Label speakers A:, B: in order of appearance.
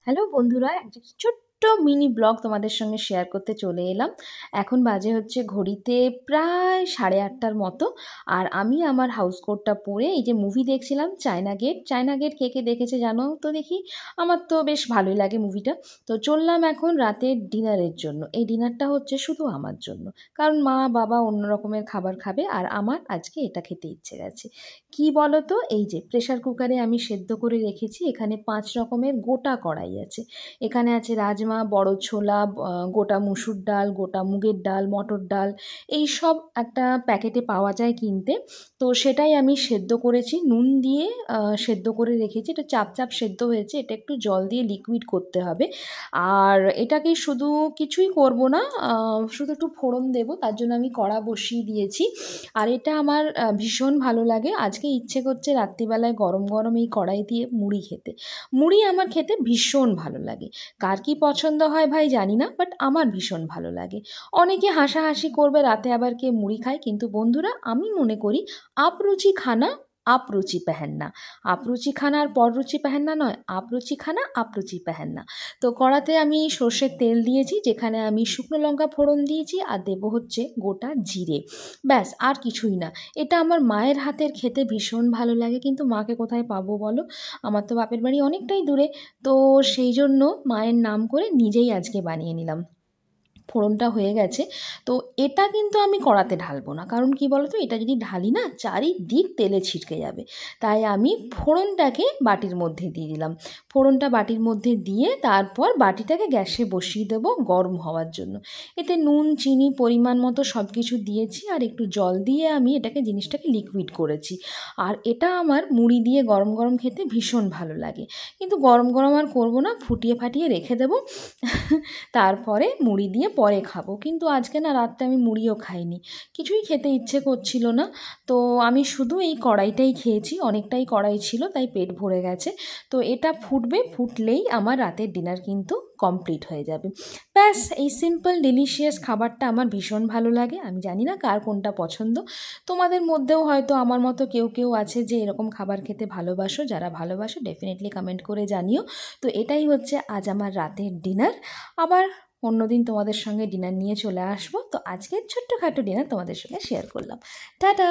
A: Hello বন্ধুরা, একটা ছোট্ট মিনি ব্লগ তোমাদের সঙ্গে শেয়ার করতে চলে এলাম। এখন বাজে হচ্ছে ঘড়িতে প্রায় 8:30টার মতো। আর আমি আমার হাউস কোটটা পরে এই যে মুভি দেখছিলাম চায়না গেট কে কে দেখেছে জানো তো দেখি। আমার তো বেশ ভালোই লাগে মুভিটা। তো চললাম এখন রাতের ডিনারের জন্য। এই ডিনারটা হচ্ছে শুধু আমার জন্য, কারণ মা বাবা অন্য রকমের খাবার খাবে আর আমার আজকে এটা খেতে ইচ্ছে গেছে। কি বলো তো, এই যে প্রেশার কুকারে আমি সেদ্ধ করে রেখেছি, এখানে 5 রকমের গোটা কড়াই আছে। এখানে আছে রাজমা, বড় ছোলা, গোটা মুসুর ডাল, গোটা মুগের ডাল, মটর ডাল, এই সব একটা প্যাকেটে পাওয়া যায় কিনতে। তো সেটাই আমি সেদ্ধ করেছি, নুন দিয়ে সেদ্ধ করে রেখেছি। এটা চাপ চাপ সেদ্ধ হয়েছে, এটা একটু জল দিয়ে লিকুইড করতে হবে। আর এটাকে শুধু কিছুই করব না, শুধু একটু ফোড়ন দেবো, তার জন্য আমি কড়া বসিয়ে দিয়েছি। আর এটা আমার ভীষণ ভালো লাগে। আজকে ইচ্ছে করছে রাত্রিবেলায় গরম গরম এই কড়াই দিয়ে মুড়ি খেতে। মুড়ি আমার খেতে ভীষণ ভালো লাগে। কার কী পছন্দ হয় ভাই জানি না, বাট আমার ভীষণ ভালো লাগে। অনেকে হাসাহাসি করবে রাতে আবার কে মুড়ি খায়, কিন্তু বন্ধুরা আমি মনে করি আপরুচি খানা আপরুচি পেহেননা। আপরুচি খানা আর পররুচি পেহেননা নয়, আপরুচি খানা আপরুচি পেহেননা। তো কড়াতে আমি সর্ষের তেল দিয়েছি, যেখানে আমি শুকনো লঙ্কা ফোড়ন দিয়েছি, আর দেবো হচ্ছে গোটা জিরে। ব্যাস, আর কিছুই না। এটা আমার মায়ের হাতের খেতে ভীষণ ভালো লাগে, কিন্তু মাকে কোথায় পাবো বলো? আমার তো বাপের বাড়ি অনেকটাই দূরে। তো সেই জন্য মায়ের নাম করে নিজেই আজকে বানিয়ে নিলাম। ফোড়নটা হয়ে গেছে। তো এটা কিন্তু আমি কড়াতে ঢালবো না, কারণ কি বলো তো, এটা যদি ঢালি না চারিদিক তেলে ছিটকে যাবে। তাই আমি ফোড়নটাকে বাটির মধ্যে দিয়ে দিলাম। ফোড়নটা বাটির মধ্যে দিয়ে তারপর বাটিটাকে গ্যাসে বসিয়ে দেবো গরম হওয়ার জন্য। এতে নুন চিনি পরিমাণ মতো সব কিছু দিয়েছি, আর একটু জল দিয়ে আমি জিনিসটাকে লিকুইড করেছি। আর এটা আমার মুড়ি দিয়ে গরম গরম খেতে ভীষণ ভালো লাগে। কিন্তু গরম গরম আর করবো না, ফুটিয়ে ফাটিয়ে রেখে দেবো, তারপরে মুড়ি দিয়ে পরে খাবো। কিন্তু আজকে না রাত্রে আমি মুড়িও খাইনি, কিছুই খেতে ইচ্ছে করছিল না। তো আমি শুধু এই কড়াইটাই খেয়েছি, অনেকটাই কড়াই ছিল তাই পেট ভরে গেছে। তো এটা ফুটবে, ফুটলেই আমার রাতের ডিনার কিন্তু কমপ্লিট হয়ে যাবে। ব্যাস, এই সিম্পল ডিলিশিয়াস খাবারটা আমার ভীষণ ভালো লাগে। আমি জানি না কার কোনটা পছন্দ। তোমাদের মধ্যেও হয়তো আমার মতো কেউ কেউ আছে যে এরকম খাবার খেতে ভালোবাসো। যারা ভালোবাসো ডেফিনেটলি কমেন্ট করে জানিও। তো এটাই হচ্ছে আজ আমার রাতের ডিনার। আবার অন্যদিন তোমাদের সঙ্গে ডিনার নিয়ে চলে আসবো। তো আজকের ছোট্টখাটো ডিনার তোমাদের সঙ্গে শেয়ার করলাম। টাটা।